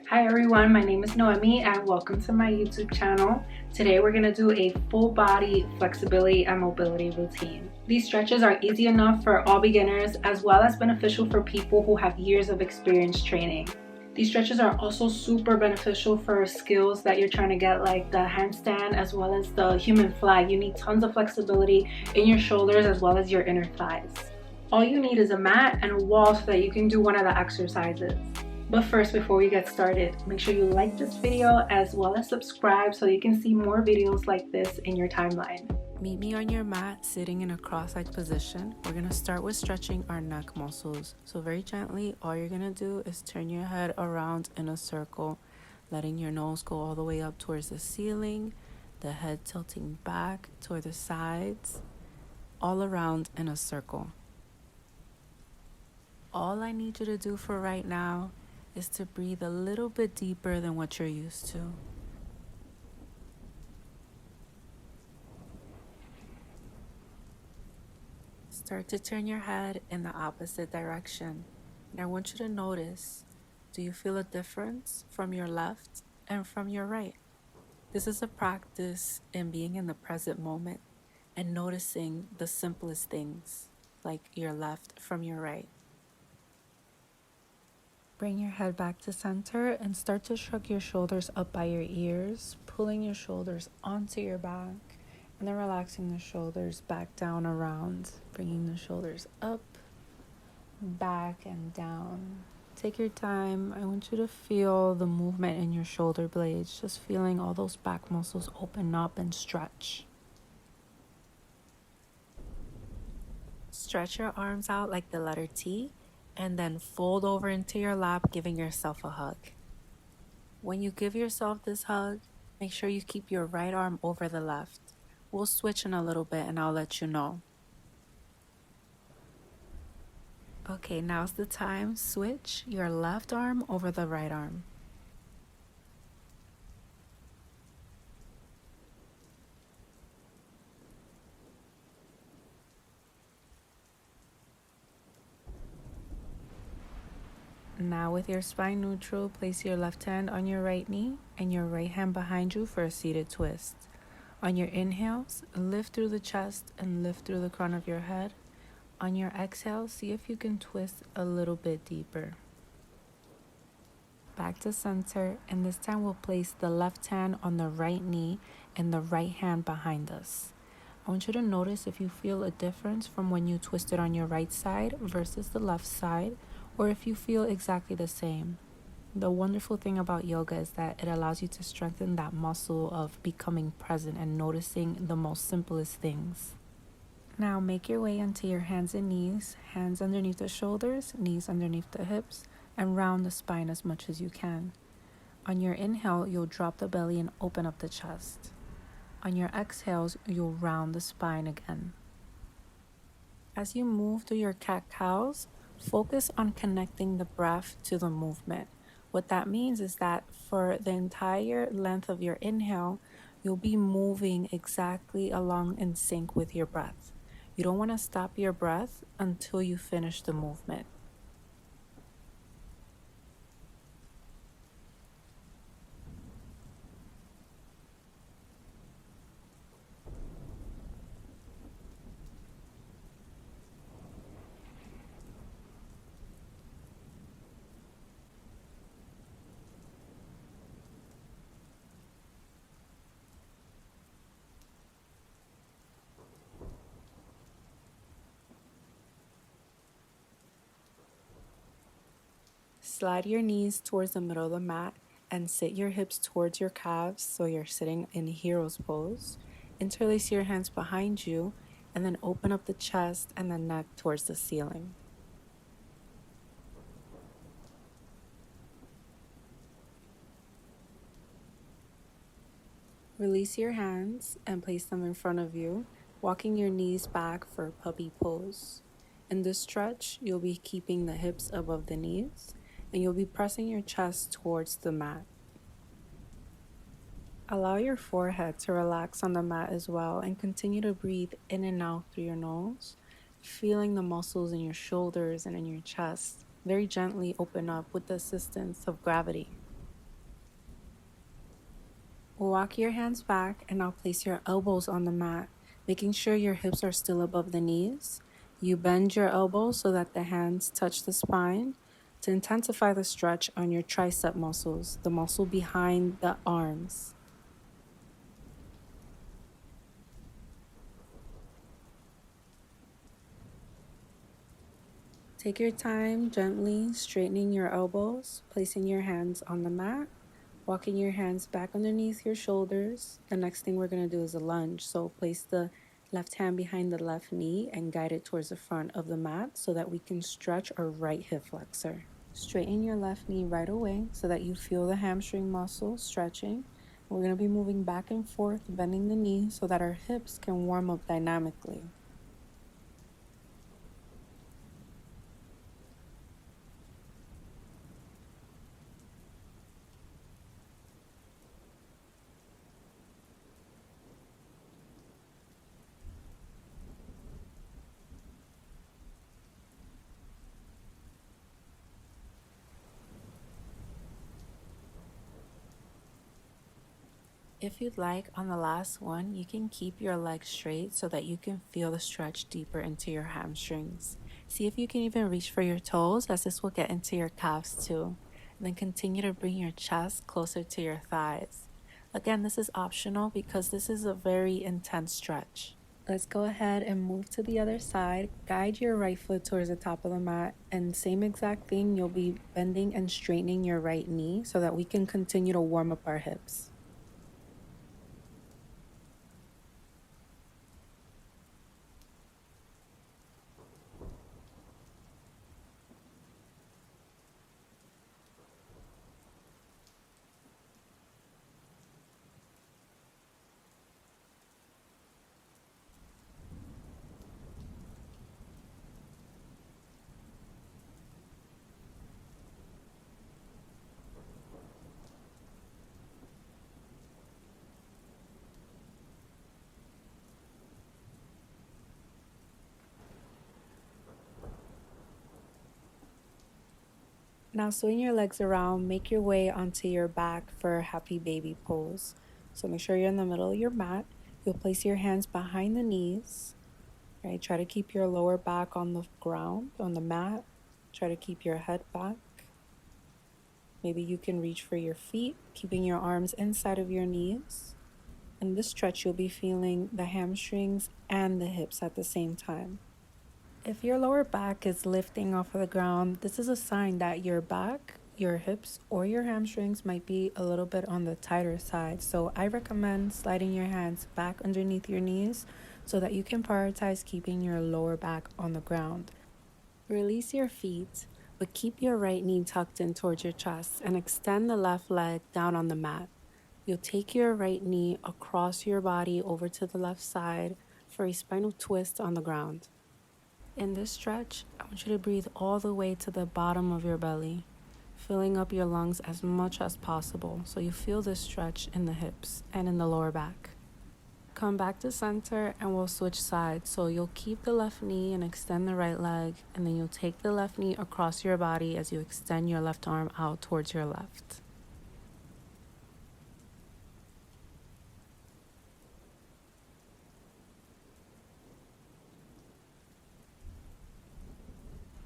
Hi everyone, my name is Noemi and welcome to my YouTube channel. Today we're going to do a full body flexibility and mobility routine. These stretches are easy enough for all beginners as well as beneficial for people who have years of experience training. These stretches are also super beneficial for skills that you're trying to get, like the handstand as well as the human flag. You need tons of flexibility in your shoulders as well as your inner thighs. All you need is a mat and a wall so that you can do one of the exercises. But first, before we get started, make sure you like this video as well as subscribe so you can see more videos like this in your timeline. Meet me on your mat sitting in a cross-legged position. We're going to start with stretching our neck muscles. So very gently, all you're going to do is turn your head around in a circle, letting your nose go all the way up towards the ceiling, the head tilting back toward the sides, all around in a circle. All I need you to do for right now is to breathe a little bit deeper than what you're used to. Start to turn your head in the opposite direction. And I want you to notice, do you feel a difference from your left and from your right? This is a practice in being in the present moment and noticing the simplest things, like your left from your right. Bring your head back to center and start to shrug your shoulders up by your ears, pulling your shoulders onto your back, and then relaxing the shoulders back down around, bringing the shoulders up, back, and down. Take your time. I want you to feel the movement in your shoulder blades, just feeling all those back muscles open up and stretch. Stretch your arms out like the letter T, and then fold over into your lap, giving yourself a hug. When you give yourself this hug, make sure you keep your right arm over the left. We'll switch in a little bit and I'll let you know. Okay, now's the time. Switch your left arm over the right arm. Now with your spine neutral, place your left hand on your right knee and your right hand behind you for a seated twist. On your inhales, lift through the chest and lift through the crown of your head. On your exhale, see if you can twist a little bit deeper. Back to center, and this time we'll place the left hand on the right knee and the right hand behind us. I want you to notice if you feel a difference from when you twisted on your right side versus the left side, or if you feel exactly the same. The wonderful thing about yoga is that it allows you to strengthen that muscle of becoming present and noticing the most simplest things. Now make your way onto your hands and knees, hands underneath the shoulders, knees underneath the hips, and round the spine as much as you can. On your inhale, you'll drop the belly and open up the chest. On your exhales, you'll round the spine again. As you move through your cat-cows, focus on connecting the breath to the movement. What that means is that for the entire length of your inhale, you'll be moving exactly along in sync with your breath. You don't want to stop your breath until you finish the movement. Slide your knees towards the middle of the mat and sit your hips towards your calves so you're sitting in hero's pose. Interlace your hands behind you and then open up the chest and the neck towards the ceiling. Release your hands and place them in front of you, walking your knees back for puppy pose. In this stretch, you'll be keeping the hips above the knees and you'll be pressing your chest towards the mat. Allow your forehead to relax on the mat as well and continue to breathe in and out through your nose, feeling the muscles in your shoulders and in your chest very gently open up with the assistance of gravity. Walk your hands back and now place your elbows on the mat, making sure your hips are still above the knees. You bend your elbows so that the hands touch the spine to intensify the stretch on your tricep muscles, the muscle behind the arms. Take your time gently straightening your elbows, placing your hands on the mat, walking your hands back underneath your shoulders. The next thing we're going to do is a lunge. So place the left hand behind the left knee and guide it towards the front of the mat so that we can stretch our right hip flexor. Straighten your left knee right away so that you feel the hamstring muscle stretching. We're going to be moving back and forth, bending the knee so that our hips can warm up dynamically. If you'd like, on the last one, you can keep your legs straight so that you can feel the stretch deeper into your hamstrings. See if you can even reach for your toes, as this will get into your calves too. And then continue to bring your chest closer to your thighs. Again, this is optional because this is a very intense stretch. Let's go ahead and move to the other side. Guide your right foot towards the top of the mat, and same exact thing, you'll be bending and straightening your right knee so that we can continue to warm up our hips. Now swing your legs around, make your way onto your back for a happy baby pose. So make sure you're in the middle of your mat. You'll place your hands behind the knees. Right? Try to keep your lower back on the ground, on the mat. Try to keep your head back. Maybe you can reach for your feet, keeping your arms inside of your knees. In this stretch, you'll be feeling the hamstrings and the hips at the same time. If your lower back is lifting off of the ground, this is a sign that your back, your hips, or your hamstrings might be a little bit on the tighter side. So I recommend sliding your hands back underneath your knees so that you can prioritize keeping your lower back on the ground. Release your feet, but keep your right knee tucked in towards your chest and extend the left leg down on the mat. You'll take your right knee across your body over to the left side for a spinal twist on the ground. In this stretch, I want you to breathe all the way to the bottom of your belly, filling up your lungs as much as possible so you feel this stretch in the hips and in the lower back. Come back to center and we'll switch sides. So you'll keep the left knee and extend the right leg, and then you'll take the left knee across your body as you extend your left arm out towards your left.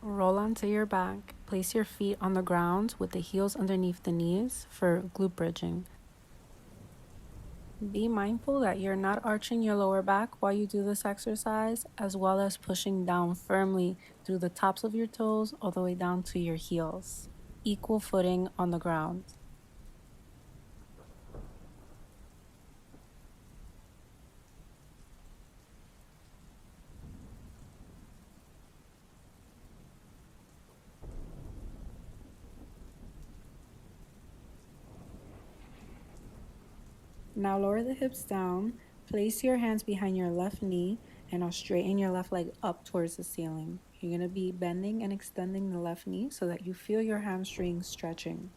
Roll onto your back. Place your feet on the ground with the heels underneath the knees for glute bridging. Be mindful that you're not arching your lower back while you do this exercise, as well as pushing down firmly through the tops of your toes all the way down to your heels. Equal footing on the ground. Now lower the hips down, place your hands behind your left knee, and now straighten your left leg up towards the ceiling. You're going to be bending and extending the left knee so that you feel your hamstrings stretching.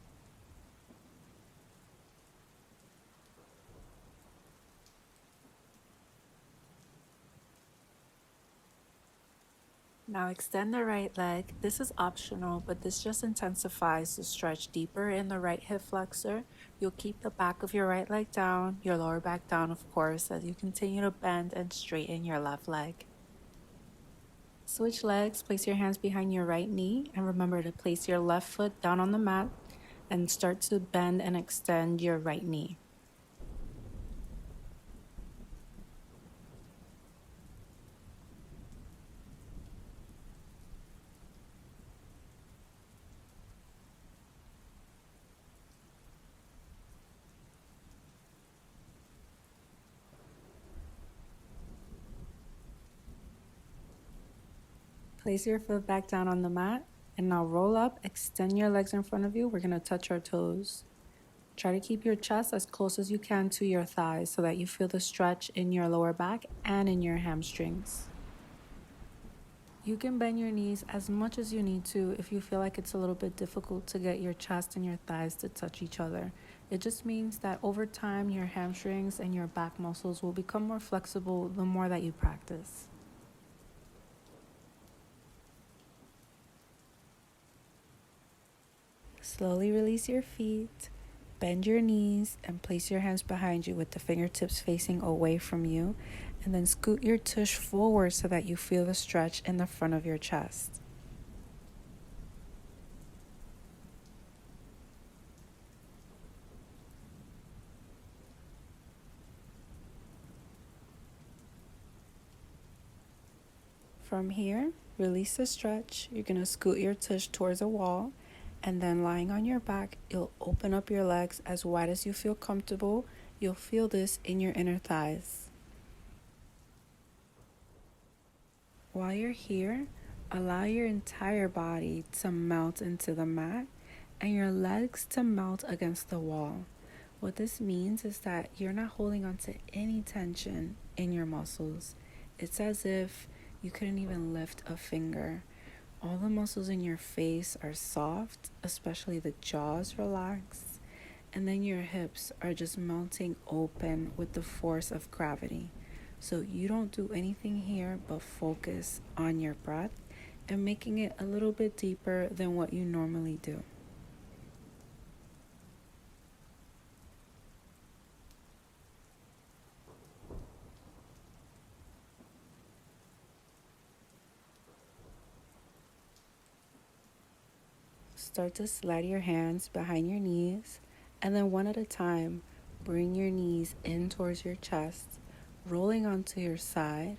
Now extend the right leg. This is optional, but this just intensifies the stretch deeper in the right hip flexor. You'll keep the back of your right leg down, your lower back down, of course, as you continue to bend and straighten your left leg. Switch legs, place your hands behind your right knee, and remember to place your left foot down on the mat and start to bend and extend your right knee. Place your foot back down on the mat, and now roll up, extend your legs in front of you. We're going to touch our toes. Try to keep your chest as close as you can to your thighs so that you feel the stretch in your lower back and in your hamstrings. You can bend your knees as much as you need to if you feel like it's a little bit difficult to get your chest and your thighs to touch each other. It just means that over time, your hamstrings and your back muscles will become more flexible the more that you practice. Slowly release your feet, bend your knees, and place your hands behind you with the fingertips facing away from you. And then scoot your tush forward so that you feel the stretch in the front of your chest. From here, release the stretch. You're going to scoot your tush towards a wall. And then lying on your back, you'll open up your legs as wide as you feel comfortable. You'll feel this in your inner thighs. While you're here, allow your entire body to melt into the mat and your legs to melt against the wall. What this means is that you're not holding on to any tension in your muscles. It's as if you couldn't even lift a finger. All the muscles in your face are soft, especially the jaws relaxed, and then your hips are just melting open with the force of gravity. So you don't do anything here but focus on your breath and making it a little bit deeper than what you normally do. Start to slide your hands behind your knees, and then one at a time, bring your knees in towards your chest, rolling onto your side,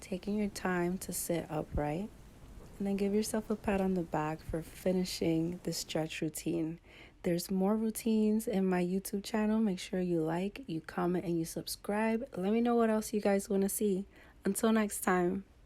taking your time to sit upright, and then give yourself a pat on the back for finishing the stretch routine. There's more routines in my YouTube channel. Make sure you like, you comment, and you subscribe. Let me know what else you guys want to see. Until next time.